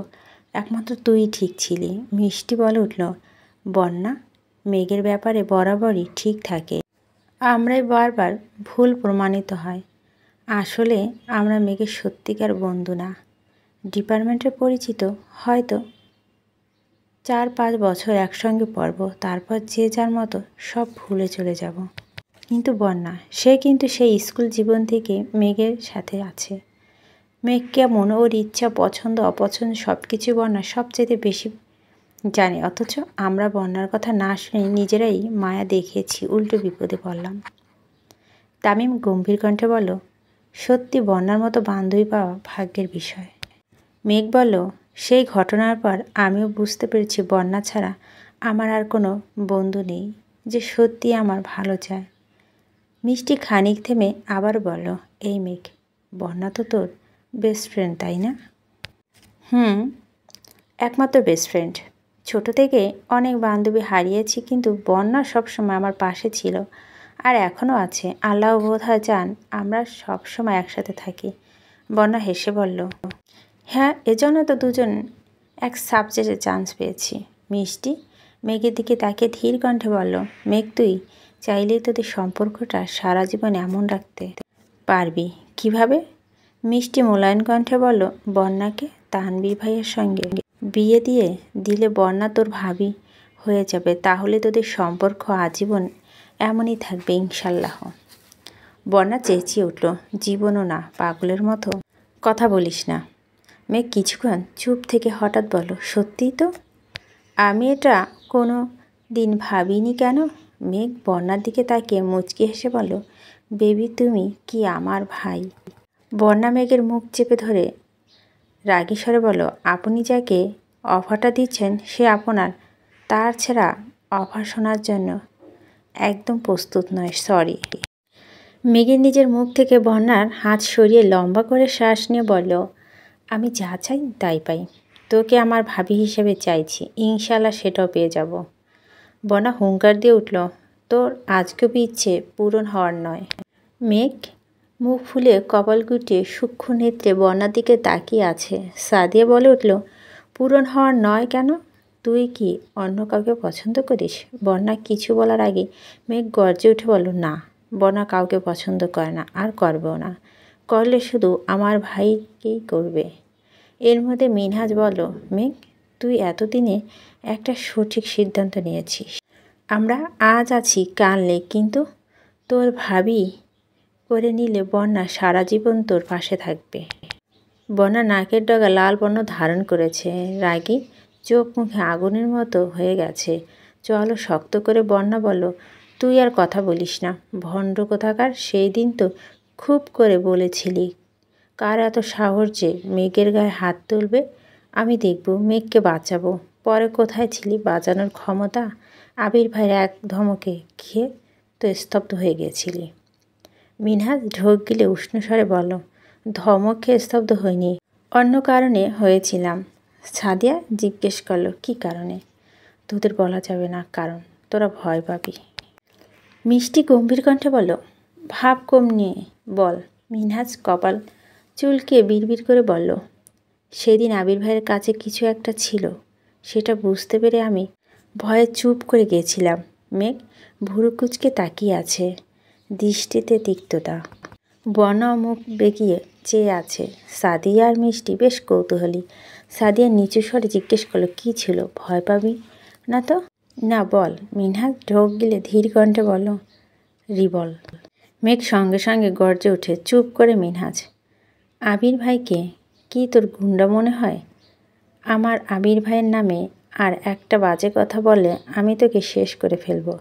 একমাত্র তুই ঠিক ছিলি। মিষ্টি বলে উঠল, বন্যা মেঘের ব্যাপারে বরাবরই ঠিক থাকে, আমরাই বারবার ভুল প্রমাণিত হয়। আসলে আমরা মেঘের সত্যিকার বন্ধু না, ডিপার্টমেন্টের পরিচিত। হয়তো 4-5 বছর একসঙ্গে পড়ব, তারপর যে যার মতো সব ভুলে চলে যাব। কিন্তু বন্যা, সে কিন্তু সেই স্কুল জীবন থেকে মেঘের সাথে আছে। মেঘ কেমন, ওর ইচ্ছা, পছন্দ অপছন্দ সব কিছু বন্যা সবচেয়ে বেশি জানে, অথচ আমরা বন্যার কথা না শুনে নিজেরাই মায়া দেখিয়েছি, উল্টো বিপদে পড়লাম। তামিম গম্ভীর কণ্ঠে বলল, সত্যি বন্যার মতো বান্ধবী পাওয়া ভাগ্যের বিষয়। মেঘ বলল, সেই ঘটনার পর আমিও বুঝতে পেরেছি বন্যা ছাড়া আমার আর কোনো বন্ধু নেই যে সত্যি আমার ভালো চায়। মিষ্টি খানিক থেমে আবার বলল, এই মেঘ, বন্যা তো তোর বেস্ট ফ্রেন্ড, তাই না? একমাত্র বেস্ট ফ্রেন্ড। ছোটো থেকে অনেক বান্ধবী হারিয়েছি, কিন্তু বন্যা সবসময় আমার পাশে ছিল, আর এখনও আছে। আল্লাহ বোধহয় চান আমরা সবসময় একসাথে থাকি। বন্যা হেসে বলল, হ্যাঁ, এজন্য তো দুজন এক সাবজেক্টে চান্স পেয়েছি। মিষ্টি মেঘের দিকে তাকিয়ে ধীর কণ্ঠে বলল, মেঘ, তুই চাইলেই তোদের সম্পর্কটা সারা জীবন এমন রাখতে পারবি। কিভাবে? মিষ্টি মোলায়েম কণ্ঠে বলল, বন্যাকে তানবীর ভাইয়ের সঙ্গে বিয়ে দিয়ে দিলে বন্যা তোর ভাবি হয়ে যাবে, তাহলে তোদের সম্পর্ক আজীবন এমনই থাকবে ইনশাল্লাহ। বন্যা চেঁচিয়ে উঠল, জীবনও না, পাগলের মতো কথা বলিস না। মেঘ কিছুক্ষণ চুপ থেকে হঠাৎ বলল, সত্যিই তো? আমি এটা কোনো দিন ভাবিনি কেন? মেঘ বন্যার দিকে তাকিয়ে মুচকি হেসে বলল, বেবি তুমি কি আমার ভাই? বন্যা মেঘের মুখ চেপে ধরে রাগী স্বরে বলল, আপনি যাকে অফারটা দিচ্ছেন সে আপনার, তার ছেঁড়া অফার শোনার জন্য একদম প্রস্তুত নয়, সরি। মেঘের নিজের মুখ থেকে বন্যার হাত সরিয়ে লম্বা করে শ্বাস নিয়ে বলল, আমি যা চাই তাই পাই। তোকে আমার ভাবি হিসেবে চাইছি, ইনশাল্লাহ সেটাও পেয়ে যাব। বন্যা হুঙ্কার দিয়ে উঠল, তোর আজকেও ইচ্ছে পূরণ হওয়ার নয়। মেঘ মুখ ফুলে কপাল গুটিয়ে সূক্ষ্ম নেত্রে বন্যার দিকে তাকিয়ে আছে। সাদিয়া বলে উঠল, পূরণ হওয়ার নয় কেন? তুই কি অন্য কাউকে পছন্দ করিস? বন্যা কিছু বলার আগে মেঘ গর্জে উঠে বলল, না, বন্যা কাউকে পছন্দ করে না আর করবেও না। করলে শুধু আমার ভাইকেই করবে। এর মধ্যে মিনহাজ বলল, মেঘ তুই এতদিনে একটা সঠিক সিদ্ধান্ত নিয়েছিস। আমরা আজ আছি কাল নেই, কিন্তু তোর ভাবি করে নিলে বন্যা সারা জীবন তোর পাশে থাকবে। বন্যা নাকের ডগা লাল বর্ণ ধারণ করেছে, রাগী চোখ মুখে আগুনের মতো হয়ে গেছে। চলো শক্ত করে বন্যা বলল, তুই আর কথা বলিস না, ভণ্ড কোথাকার। সেই দিন তো খুব করে বলেছিলি, কার এত সাহস যে মেঘের গায়ে হাত তুলবে? আমি দেখব, মেঘকে বাঁচাবো। পরে কোথায় ছিলি বাঁচানোর ক্ষমতা? আবির ভাইয়ের এক ধমকে খেয়ে তো স্তব্ধ হয়ে গিয়েছিলি। মিনহাজ ঢোক গিলে উষ্ণ স্বরে বলল, ধমক খেয়ে স্তব্ধ হয়নি, অন্য কারণে হয়েছিলাম। সাদিয়া জিজ্ঞেস করলো, কী কারণে? তোদের বলা যাবে না, কারণ তোরা ভয় পাবি। মিষ্টি গম্ভীর কণ্ঠে বলল, ভাব কম নিয়ে বল। মিনহাজ কপাল চুলকে বিড়বিড় করে বলল, সেদিন আবির ভাইয়ের কাছে কিছু একটা ছিল, সেটা বুঝতে পেরে আমি ভয়ে চুপ করে গিয়েছিলাম। মেঘ ভুরু কুচকে তাকিয়ে আছে, দৃষ্টিতে তিক্ততা। বন্যা মুখ বেঁকিয়ে চেয়ে আছে। সাদিয়া আর মিষ্টি বেশ কৌতূহলী। সাদিয়া নিচু স্বরে জিজ্ঞেস করলো, কী ছিল? ভয় পাবি না তো? না, বল। মিনহাজ ঢোক গিলে ধীর কণ্ঠে বলল, রিবল। মেঘ সঙ্গে সঙ্গে গর্জে ওঠে, চুপ করে। মিনহাজ, আবির ভাইকে কি তোর গুন্ডা মনে হয়? আমার আবির ভাইয়ের নামে আর একটা বাজে কথা বললে আমি তোকে শেষ করে ফেলবো।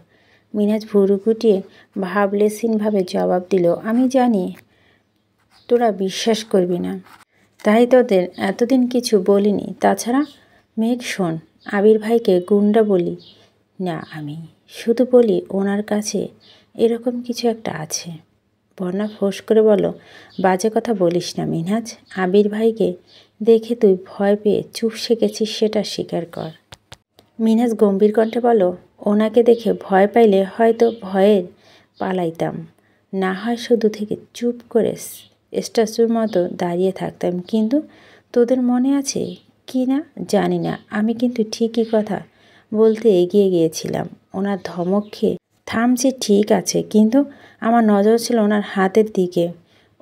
মিনহাজ ভুরু গুটিয়ে ভাবলেশীনভাবে জবাব দিল, আমি জানি তোরা বিশ্বাস করবি না, তাই তোদের এতদিন কিছু বলিনি। তাছাড়া মেঘ শোন, আবির ভাইকে গুন্ডা বলি না, আমি শুধু বলি ওনার কাছে এরকম কিছু একটা আছে। বন্যা ফোঁস করে বলল, বাজে কথা বলিস না মিনহাজ। আবির ভাইকে দেখে তুই ভয় পেয়ে চুপসে গেছিস, সেটা স্বীকার কর। মিনহাজ গম্ভীর কণ্ঠে বলল, ওনাকে দেখে ভয় পাইলে হয়তো ভয়ের পালাইতাম, না হয় শুধু থেকে চুপ করে স্ট্যাচুর মতো দাঁড়িয়ে থাকতাম। কিন্তু তোদের মনে আছে কি না জানি না, আমি কিন্তু ঠিকই কথা বলতে এগিয়ে গিয়েছিলাম। ওনার ধমক খেয়ে থামছে ঠিক আছে, কিন্তু আমার নজর ছিল ওনার হাতের দিকে।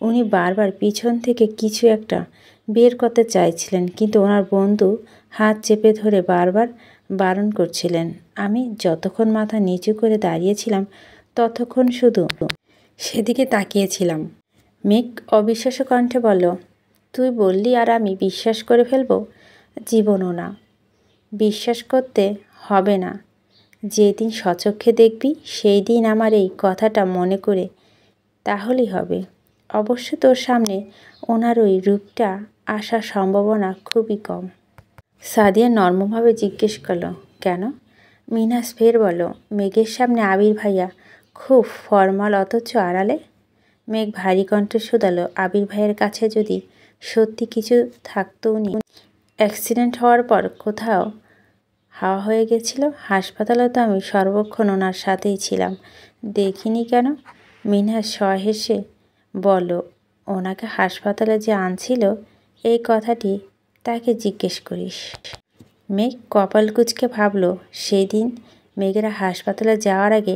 উনি বারবার পিছন থেকে কিছু একটা বের করতে চাইছিলেন, কিন্তু ওনার বন্ধু হাত চেপে ধরে বারবার বারণ করছিলেন। আমি যতক্ষণ মাথা নিচু করে দাঁড়িয়েছিলাম ততক্ষণ শুধু সেদিকে তাকিয়েছিলাম। মেঘ অবিশ্বাস্য কণ্ঠে বলল, তুই বললি আর আমি বিশ্বাস করে ফেলবো? জীবনও না। বিশ্বাস করতে হবে না, যেদিন স্বচক্ষে দেখবি সেই দিন আমার এই কথাটা মনে করে তাহলেই হবে। অবশ্য তোর সামনে ওনার ওই রূপটা আসার সম্ভাবনা খুবই কম। সাদিয়া নর্মভাবে জিজ্ঞেস করলো, কেন? মিনহাজ ফের বলল, মেঘের সামনে আবির ভাইয়া খুব ফর্মাল, অথচ আড়ালে। মেঘ ভারী কণ্ঠে শোধালো, আবির ভাইয়ের কাছে যদি সত্যি কিছু থাকতো, উনি অ্যাক্সিডেন্ট হওয়ার পর কোথাও হাওয়া হয়ে গেছিল। হাসপাতালে তো আমি সর্বক্ষণ ওনার সাথেই ছিলাম, দেখিনি কেন? মিনহাজ সহেসে বলল, ওনাকে হাসপাতালে যে আনছিল এই কথাটি তাকে জিজ্ঞেস করিস। মেঘ কপাল কুঁচকে ভাবল, সেই দিন মেঘেরা হাসপাতালে যাওয়ার আগে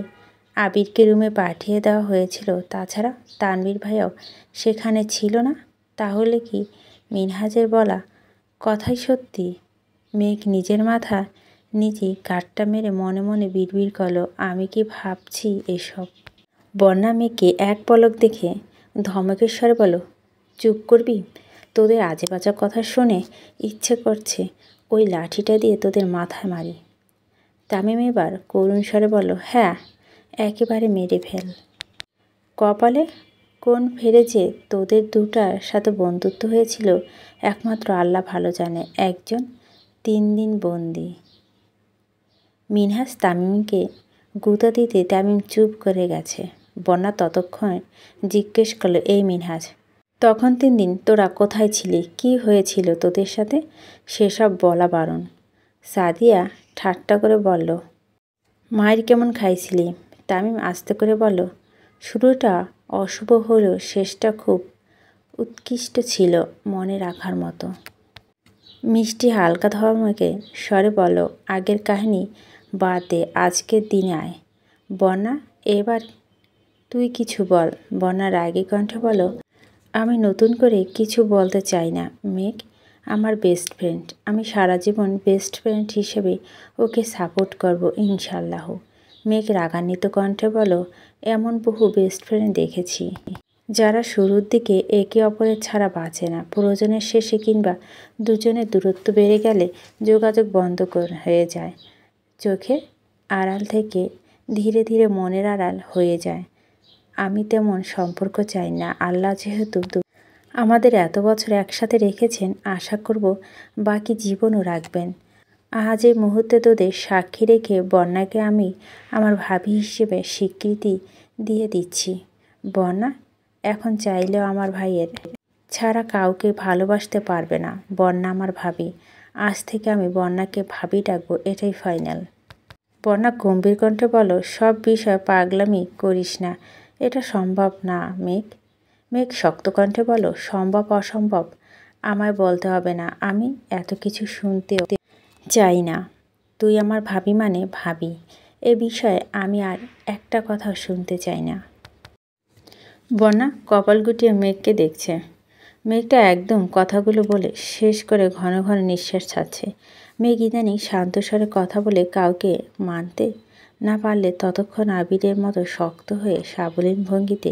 আবিরকে রুমে পাঠিয়ে দেওয়া হয়েছিল। তাছাড়া তানভীর ভাইয়াও সেখানে ছিল না। তাহলে কি মিনহাজের বলা কথাই সত্যি? মেঘ নিজের মাথা নিজেই গাঁটটা মেরে মনে মনে বিড়বিড় করলো, আমি কি ভাবছি এসব? বন্যা মেঘকে এক পলক দেখে ধমকের স্বরে বলল, চুপ করবি? তোদের আজে বাজে কথা শুনে ইচ্ছে করছে ওই লাঠিটা দিয়ে তোদের মাথায় মারি। তামিম এবার করুণ স্বরে বলল, হ্যাঁ, একেবারে মেরে ফেল। কপালে কোন ফেরে যে তোদের দুটার সাথে বন্ধুত্ব হয়েছিল একমাত্র আল্লাহ ভালো জানে। একজন 3 দিন বন্দি। মিনহাজ তামিমকে গুঁতা দিতে তামিম চুপ করে গেছে। বন্যা ততক্ষণ জিজ্ঞেস করলো, এই মিনহাজ, তখন 3 দিন তোরা কোথায় ছিলি? কি হয়েছিল তোদের সাথে? সেসব বলা বারণ। সাদিয়া ঠাট্টা করে বলল, মায়ের কেমন খাইছিলি? তামিম আস্তে করে বলল, শুরুটা অশুভ হলেও শেষটা খুব উৎকৃষ্ট ছিল, মনে রাখার মতো। মিষ্টি হালকা ধমকে স্বরে বলল, আগের কাহিনী বাদ দে, আজকের দিনে আয়। বন্যা, এবার তুই কিছু বল। বন্যা রাগী কণ্ঠে বলল, আমি নতুন করে কিছু বলতে চাই না। মেঘ আমার বেস্ট ফ্রেন্ড। আমি সারা জীবন বেস্ট ফ্রেন্ড হিসেবে ওকে সাপোর্ট করব ইনশাল্লাহ। মেঘ রাগান্বিত কণ্ঠে বলল, এমন বহু বেস্ট ফ্রেন্ড দেখেছি যারা শুরুর দিকে একে অপরের ছাড়া বাঁচে না। প্রয়োজনের শেষে কিংবা দুজনের দূরত্ব বেড়ে গেলে যোগাযোগ বন্ধ হয়ে যায়। চোখের আড়াল থেকে ধীরে ধীরে মনের আড়াল হয়ে যায়। আমি তেমন সম্পর্ক চাই না। আল্লাহ যেহেতু আমাদের এত বছর একসাথে রেখেছেন, আশা করব বাকি জীবনও রাখবেন। আজ এই মুহূর্তে তোদের সাক্ষী রেখে বন্যাকে আমি আমার ভাবি হিসেবে স্বীকৃতি দিয়ে দিচ্ছি। বন্যা এখন চাইলেও আমার ভাইয়ের ছাড়া কাউকে ভালোবাসতে পারবে না। বন্যা আমার ভাবি। আজ থেকে আমি বন্যাকে ভাবি ডাকবো, এটাই ফাইনাল। বন্যা গম্ভীর কণ্ঠে বলল, সব বিষয় পাগলামি করিস না, এটা সম্ভব না মেঘ। মেঘ শক্ত কণ্ঠে বলল, সম্ভব অসম্ভব আমায় বলতে হবে না। আমি এত কিছু শুনতেও চাই না। তুই আমার ভাবি মানে ভাবি। এ বিষয়ে আমি আর একটা কথাও শুনতে চাই না। বন্যা কপাল গুটিয়ে মেঘকে দেখছে। মেঘটা একদম কথাগুলো বলে শেষ করে ঘন ঘন নিঃশ্বাস ছাড়ছে। মেঘ ইদানিং শান্ত স্বরে কথা বলে কাউকে মানতে না পারলে ততক্ষণ আবিরের মতো শক্ত হয়ে সাবলীল ভঙ্গিতে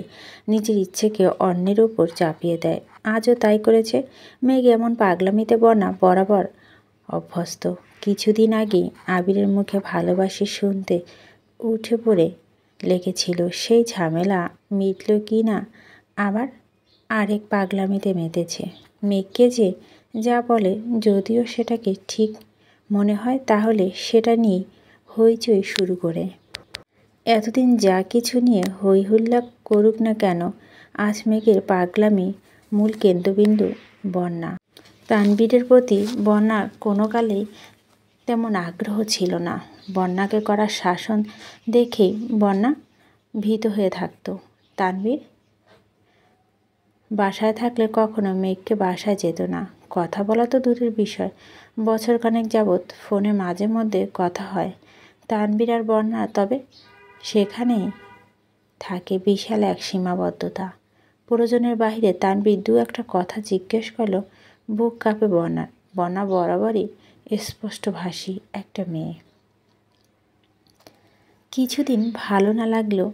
নিজের ইচ্ছেকে অন্যের ওপর চাপিয়ে দেয়। আজও তাই করেছে। মেঘ এমন পাগলামিতে বন্যা বরাবর অভ্যস্ত। কিছুদিন আগে আবিরের মুখে ভালোবাসি শুনতে উঠে পড়ে লেগেছিল। সেই ঝামেলা মিটল কি না, আবার আরেক পাগলামিতে মেতেছে। মেঘকে যে যা বলে, যদিও সেটাকে ঠিক মনে হয়, তাহলে সেটা নিয়ে হইচই শুরু করে। এতদিন যা কিছু নিয়ে হই হুল্লা করুক না কেন, আজ মেঘের পাগলামি মূল কেন্দ্রবিন্দু বন্যা। তানবীরের প্রতি বন্যার কোনো কালেই তেমন আগ্রহ ছিল না। বন্যাকে করা শাসন দেখেই বন্যা ভীত হয়ে থাকত। তানবীর বাসায় থাকলে কখনো মেঘকে বাসায় যেত না। কথা বলা তো দূরের বিষয়, বছরখানেক যাবৎ ফোনে মাঝে মধ্যে কথা হয় তানবীর আর বন্যা। তবে সেখানেই থাকে বিশাল এক সীমাবদ্ধতা। প্রয়োজনের বাহিরে তানবীর দু একটা কথা জিজ্ঞেস করলো, বুক কাঁপে বন্যার। বন্যা বরাবরই স্পষ্টভাষী একটা মেয়ে। কিছুদিন ভালো না লাগলেও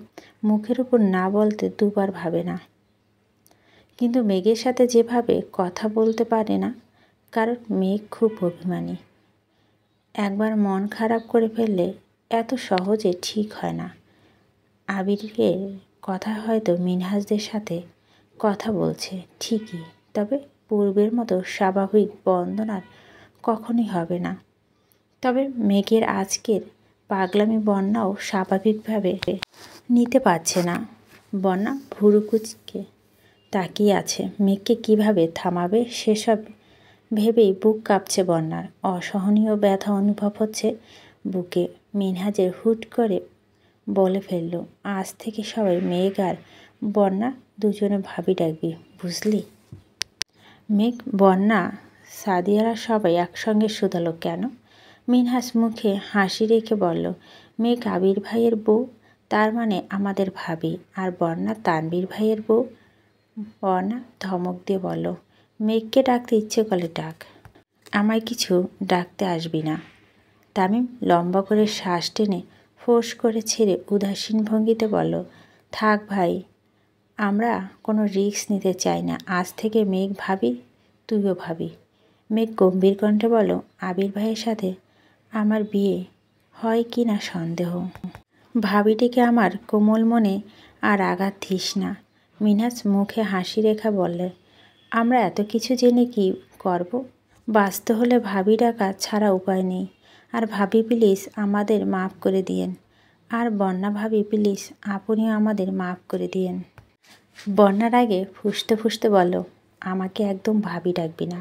মুখের উপর না বলতে দুবার ভাবে না। কিন্তু মেঘের সাথে যেভাবে কথা বলতে পারে না, কারণ মেঘ খুব অভিমানী। একবার মন খারাপ করে ফেললে এত সহজে ঠিক হয় না। আবিরের কথা হয়তো মিনহাজদের সাথে কথা বলছে ঠিকই, তবে পূর্বের মতো স্বাভাবিক বন্ধন আর কখনোই হবে না। তবে মেঘের আজকের পাগলামি বন্যাও স্বাভাবিকভাবে নিতে পারছে না। বন্যা ভুরু কুচকে তাকিয়ে আছে। মেঘকে কিভাবে থামাবে সেসব ভেবেই বুক কাঁপছে বন্যার। অসহনীয় ব্যথা অনুভব হচ্ছে বুকে। মিনহাজের হুট করে বলে ফেলল, আজ থেকে সবাই মেঘ আর বন্যা দুজনে ভাবি ডাকবি, বুঝলি? মেঘ, বন্যা, সাদিয়ারা সবাই একসঙ্গে শুধালো, কেন? মিনহাজ মুখে হাসি রেখে বলল, মেঘ আবির ভাইয়ের বউ, তার মানে আমাদের ভাবি। আর বন্যা তানবীর ভাইয়ের বউ। বন্যা ধমক দিয়ে বলল, মেঘকে ডাকতে ইচ্ছে করলে ডাক, আমায় কিছু ডাকতে আসবি না। তামিম লম্বা করে শ্বাস টেনে ফোঁস করে ছেড়ে উদাসীন ভঙ্গিতে বলল, থাক ভাই, আমরা কোনো রিস্ক নিতে চাই না। আজ থেকে মেঘ ভাবি, তুইও ভাবি। মেঘ গম্ভীর কণ্ঠে বলল, আবির ভাইয়ের সাথে আমার বিয়ে হয় কি না সন্দেহ। ভাবিটিকে আমার কোমল মনে আর আঘাত দিস না। মিনহাজ মুখে হাসি রেখা বললে, আমরা এত কিছু জেনে কি করব? বাঁচতে হলে ভাবি ডাকা ছাড়া উপায় নেই। আর ভাবি প্লিজ আমাদের মাফ করে দিয়েন। আর বন্যা ভাবি প্লিজ আপনিও আমাদের মাফ করে দিয়েন। বন্যার আগে ফুঁসতে ফুঁসতে বলল, আমাকে একদম ভাবি ডাকবি না।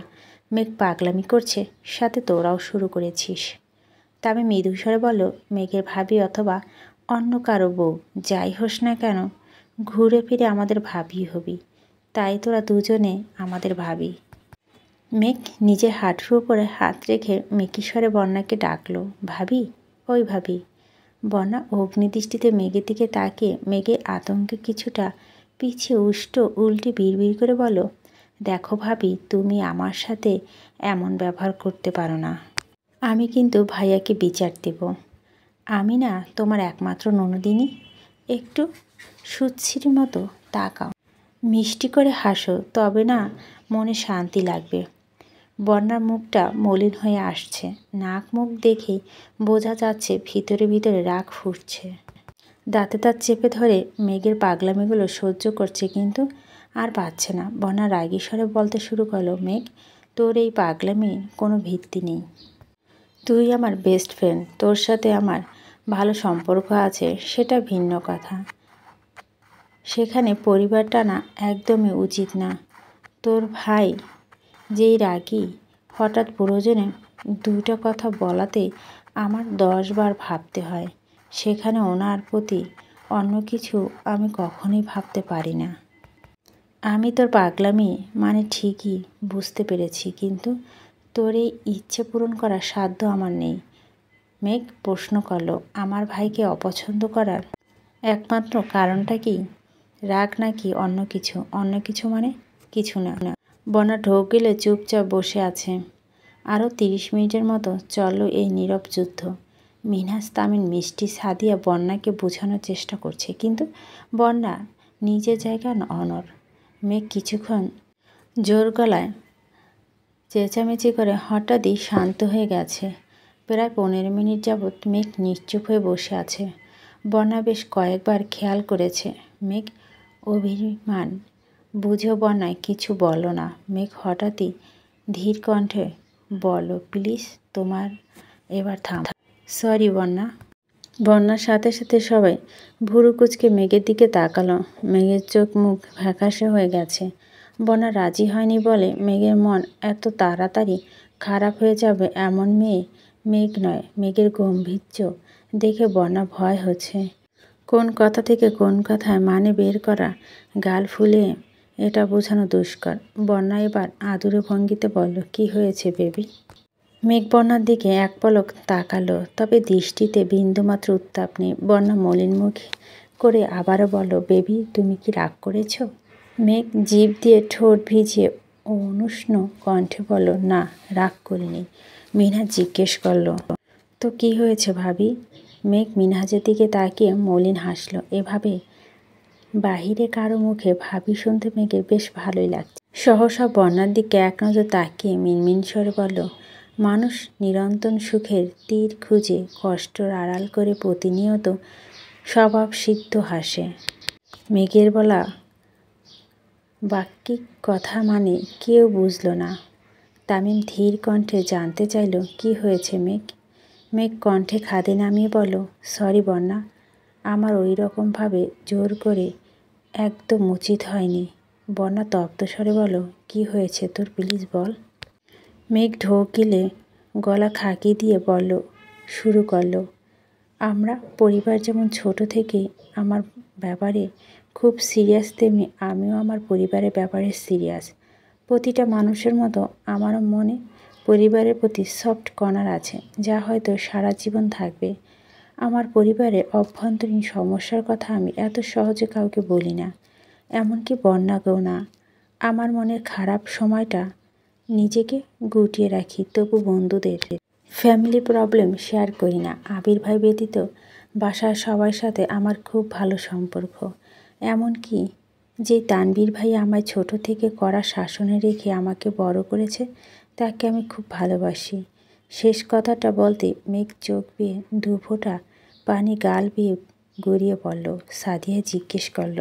মেঘ পাগলামি করছে, সাথে তোরাও শুরু করেছিস। তবে মৃদুস্বরে বলল, মেঘের ভাবি অথবা অন্য কারো বউ যাই হোস না কেন, ঘুরে ফিরে আমাদের ভাবি হবি। তাই তোরা দুজনে আমাদের ভাবি। মেঘ নিজের হাঁটুর উপরে হাত রেখে মেকিস্বরে বন্যাকে ডাকলো, ভাবি, ওই ভাবি। বন্যা অগ্নিদৃষ্টিতে মেঘের দিকে তাকিয়ে মেঘের আতঙ্কে কিছুটা পিছিয়ে উল্টে বিড়বিড় করে বলল, দেখো ভাবি, তুমি আমার সাথে এমন ব্যবহার করতে পারো না। আমি কিন্তু ভাইয়াকে বিচার দেব। আমি না তোমার একমাত্র ননদিনী। একটু সুচ্ছির মতো তাকাও, মিষ্টি করে হাসো, তবে না মনে শান্তি লাগবে। বন্যার মুখটা মলিন হয়ে আসছে। নাক মুখ দেখে বোঝা যাচ্ছে ভিতরে ভিতরে রাগ ফুটছে। দাঁতে দাঁত চেপে ধরে মেঘের পাগলামিগুলো সহ্য করছে, কিন্তু আর পাচ্ছে না। বন্যা রাগী স্বরে বলতে শুরু করলো, মেঘ, তোর এই পাগলামি কোনো ভিত্তি নেই। তুই আমার বেস্ট ফ্রেন্ড, তোর সাথে আমার ভালো সম্পর্ক আছে, সেটা ভিন্ন কথা। সেখানে পরিবার টানা একদমই উচিত না। তোর ভাই যেই রাগী, হঠাৎ প্রয়োজনে দুইটা কথা বলাতে আমার 10 বার ভাবতে হয়। সেখানে ওনার প্রতি অন্য কিছু আমি কখনোই ভাবতে পারি না। আমি তোর পাগলামি মানে ঠিকই বুঝতে পেরেছি, কিন্তু তোর এই ইচ্ছে পূরণ করার সাধ্য আমার নেই। মেঘ প্রশ্ন করলো, আমার ভাইকে অপছন্দ করার একমাত্র কারণটা কি? রাগ নাকি অন্য কিছু? অন্য কিছু মানে? কিছু না। বন্যা ঢোক গেলে চুপচাপ বসে আছে। আরও 30 মিনিটের মতো চলল এই নীরব যুদ্ধ। মিনহাজ তামিন মিষ্টি সাদিয়া বন্যাকে বোঝানোর চেষ্টা করছে, কিন্তু বন্যা নিজের জায়গায় অনড়। মেঘ কিছুক্ষণ জোর গলায় চেঁচামেচি করে হঠাৎই শান্ত হয়ে গেছে। প্রায় 15 মিনিট যাবৎ মেঘ নিশ্চুপ হয়ে বসে আছে। বন্যা বেশ কয়েকবার খেয়াল করেছে মেঘ অভিমান বুঝেও বন্যায় কিছু বলল না। মেঘ হঠাৎই ধীর কণ্ঠে বলল, প্লিজ তোমার এবার থাম। সরি বন্যা। বন্যার সাথে সাথে সবাই ভুরু কুঁচকে মেঘের দিকে তাকালো। মেঘের চোখ মুখ ফ্যাকাশে হয়ে গেছে। বন্যা রাজি হয়নি বলে মেঘের মন এত তাড়াতাড়ি খারাপ হয়ে যাবে এমন মেয়ে মেঘ নয়। মেঘের গম্ভীর্য দেখে বন্যা ভয় হচ্ছে। কোন কথা থেকে কোন কথায় মানে বের করা গাল ফুলিয়ে এটা বোঝানো দুষ্কর। বন্যা এবার আদুরে ভঙ্গিতে বলল, কি হয়েছে বেবি? মেঘ বন্যার দিকে এক পলক তাকালো, তবে দৃষ্টিতে বিন্দুমাত্র উত্তাপ নেই। বন্যা মলিন মুখ করে আবারও বলল, বেবি, তুমি কি রাগ করেছ? মেঘ জিভ দিয়ে ঠোঁট ভিজিয়ে অনুষ্ণ কণ্ঠে বলল, না, রাগ করিনি। মিনহাজ জিজ্ঞেস করল, তো কি হয়েছে ভাবি? মেঘ মিনহাজের দিকে তাকিয়ে মলিন হাসল। এভাবে বাহিরে কারো মুখে ভাবি শুনতে মেঘের বেশ ভালোই লাগছে। সহসা বন্যার দিকে এক নজর তাকিয়ে মিনমিন স্বরে বলল, মানুষ নিরন্তর সুখের তীর খুঁজে কষ্টর আড়াল করে প্রতিনিয়ত স্বভাব সিদ্ধ হাসে। মেঘের বলা বাক্যিক কথা মানে কেউ বুঝল না। তামিম ধীর কণ্ঠে জানতে চাইল, কি হয়েছে মেঘ? মেঘ কণ্ঠে খাদে নামিয়ে বলল, সরি বন্যা, আমার ওই রকমভাবে জোর করে একদম উচিত হয়নি। বন্যা তপ্ত স্বরে বলল, কি হয়েছে তোর, প্লিজ বল। মেঘ ঢোক গিলে গলা খাকি দিয়ে শুরু করলো, আমরা পরিবার যেমন ছোট থেকে আমার ব্যাপারে খুব সিরিয়াস, তেমনি আমিও আমার পরিবারের ব্যাপারে সিরিয়াস। প্রতিটা মানুষের মতো আমারও মনে পরিবারের প্রতি সফট কর্নার আছে, যা হয়তো সারা জীবন থাকবে। আমার পরিবারের অভ্যন্তরীণ সমস্যার কথা আমি এত সহজে কাউকে বলি না, এমনকি বন্যাকেও না। আমার মনের খারাপ সময়টা নিজেকে গুটিয়ে রাখি, তবু বন্ধুদের ফ্যামিলি প্রবলেম শেয়ার করি না। আবির ভাই ব্যতীত বাসার সবার সাথে আমার খুব ভালো সম্পর্ক। এমনকি যে তানবীর ভাই আমায় ছোট থেকে কড়া শাসনে রেখে আমাকে বড় করেছে, তাকে আমি খুব ভালোবাসি। শেষ কথাটা বলতে মেঘ চোখ বেয়ে 2 ফোঁটা পানি গাল বেয়ে গড়িয়ে পড়ল। সাদিয়া জিজ্ঞেস করল,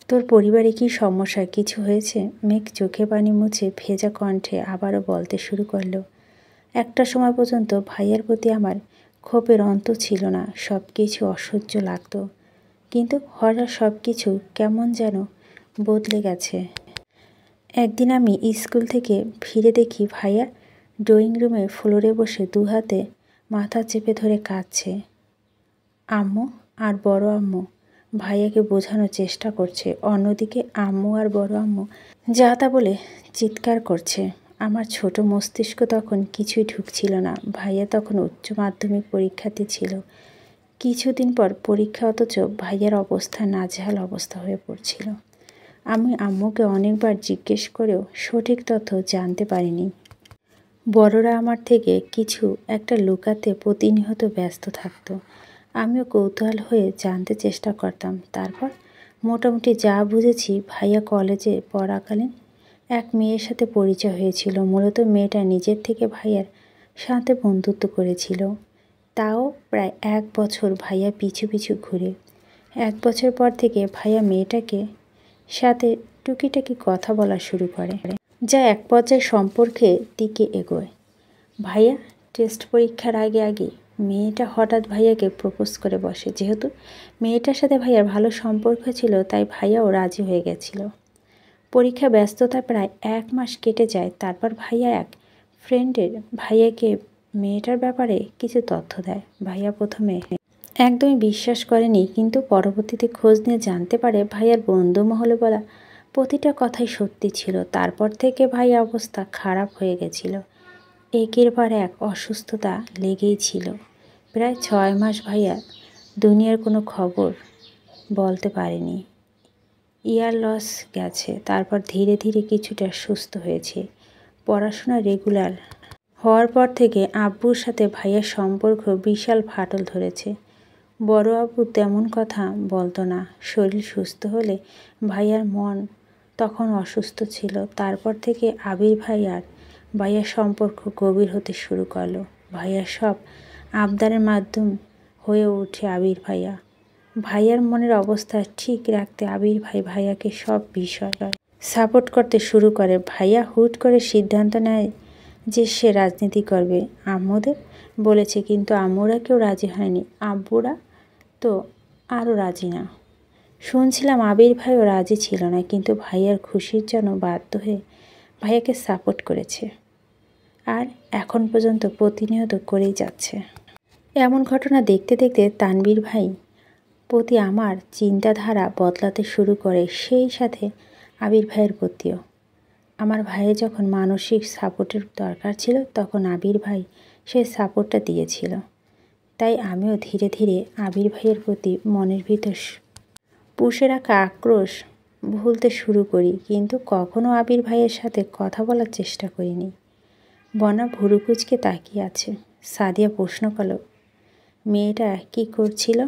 তোর পরিবারে কি সমস্যা, কিছু হয়েছে? মেঘ চোখে পানি মুছে ভেজা কণ্ঠে আবারও বলতে শুরু করলো, একটা সময় পর্যন্ত ভাইয়ার প্রতি আমার ক্ষোভের অন্ত ছিল না। সব কিছু অসহ্য লাগতো, কিন্তু হঠাৎ সব কিছু কেমন যেন বদলে গেছে। একদিন আমি স্কুল থেকে ফিরে দেখি ভাইয়া ড্রয়িং রুমে ফ্লোরে বসে 2 হাতে মাথা চেপে ধরে কাঁদছে। আম্মু আর বড় আম্মু ভাইয়াকে বোঝানোর চেষ্টা করছে, অন্যদিকে আম্মু আর বড় আম্মু যা তা বলে চিৎকার করছে। আমার ছোট মস্তিষ্ক তখন কিছুই ঢুকছিল না। ভাইয়া তখন উচ্চ মাধ্যমিক পরীক্ষাতে ছিল। কিছুদিন পর পরীক্ষা, অথচ ভাইয়ার অবস্থা নাজেহাল অবস্থা হয়ে পড়ছিল। আমি আম্মুকে অনেকবার জিজ্ঞেস করেও সঠিক তথ্য জানতে পারিনি। বড়রা আমার থেকে কিছু একটা লুকাতে প্রতিনিয়ত ব্যস্ত থাকতো। আমিও কৌতূহল হয়ে জানতে চেষ্টা করতাম। তারপর মোটামুটি যা বুঝেছি, ভাইয়া কলেজে পড়াকালীন এক মেয়ের সাথে পরিচয় হয়েছিল। মূলত মেয়েটা নিজের থেকে ভাইয়ার সাথে বন্ধুত্ব করেছিল, তাও প্রায় 1 বছর ভাইয়া পিছু পিছু ঘুরে। 1 বছর পর থেকে ভাইয়া মেয়েটাকে সাথে টুকিটাকি কথা বলা শুরু করে, যা এক পর্যায়ে সম্পর্কের দিকে এগোয়। ভাইয়া টেস্ট পরীক্ষার আগে মেয়েটা হঠাৎ ভাইয়াকে প্রপোজ করে বসে। যেহেতু মেয়েটার সাথে ভাইয়ার ভালো সম্পর্ক ছিল, তাই ভাইয়াও রাজি হয়ে গেছিল। পরীক্ষা ব্যস্ততা প্রায় 1 মাস কেটে যায়। তারপর ভাইয়া এক ফ্রেন্ডের ভাইয়াকে মেয়েটার ব্যাপারে কিছু তথ্য দেয়। ভাইয়া প্রথমে একদমই বিশ্বাস করেনি, কিন্তু পরবর্তীতে খোঁজ নিয়ে জানতে পারে ভাইয়ার বন্ধু মহলে বলা প্রতিটা কথাই সত্যি ছিল। তারপর থেকে ভাইয়া অবস্থা খারাপ হয়ে গেছিল। একের পর এক অসুস্থতা লেগেই ছিল। প্রায় 6 মাস ভাইয়া দুনিয়ার কোনো খবর বলতে পারেনি। ইয়ার লস গেছে। তারপর ধীরে ধীরে কিছুটা সুস্থ হয়েছে। পড়াশোনা রেগুলার হওয়ার পর থেকে আব্বুর সাথে ভাইয়ার সম্পর্ক বিশাল ফাটল ধরেছে। বড় আব্বু তেমন কথা বলতো না। শরীর সুস্থ হলে ভাইয়ার মন তখন অসুস্থ ছিল। তারপর থেকে আবির ভাই আর ভাইয়ার সম্পর্ক গভীর হতে শুরু করলো। ভাইয়ার সব আবদারের মাধ্যম হয়ে ওঠে আবির ভাইয়া। ভাইয়ার মনের অবস্থা ঠিক রাখতে আবির ভাই ভাইয়াকে সব বিষয় সাপোর্ট করতে শুরু করে। ভাইয়া হুট করে সিদ্ধান্ত নেয় যে সে রাজনীতি করবে। আম্মুদের বলেছে, কিন্তু আম্মুরা কেউ রাজি হয়নি। আব্বুরা তো আরও রাজি না। শুনছিলাম আবির ভাইও রাজি ছিল না, কিন্তু ভাইয়ার খুশির জন্য বাধ্য হয়ে ভাইয়াকে সাপোর্ট করেছে, আর এখন পর্যন্ত প্রতিনিয়ত করেই যাচ্ছে। এমন ঘটনা দেখতে দেখতে তানবীর ভাই প্রতি আমার চিন্তাধারা বদলাতে শুরু করে, সেই সাথে আবির ভাইয়ের প্রতিও। আমার ভাইয়ের যখন মানসিক সাপোর্টের দরকার ছিল, তখন আবির ভাই সেই সাপোর্টটা দিয়েছিল। তাই আমিও ধীরে ধীরে আবির ভাইয়ের প্রতি মনের ভিতর পুষে রাখা আক্রোশ ভুলতে শুরু করি, কিন্তু কখনো আবির ভাইয়ের সাথে কথা বলার চেষ্টা করিনি। বনা ভুরুকুচকে তাকিয়ে আছে। সাদিয়া প্রশ্ন করল, মেয়েটা কি করছিল?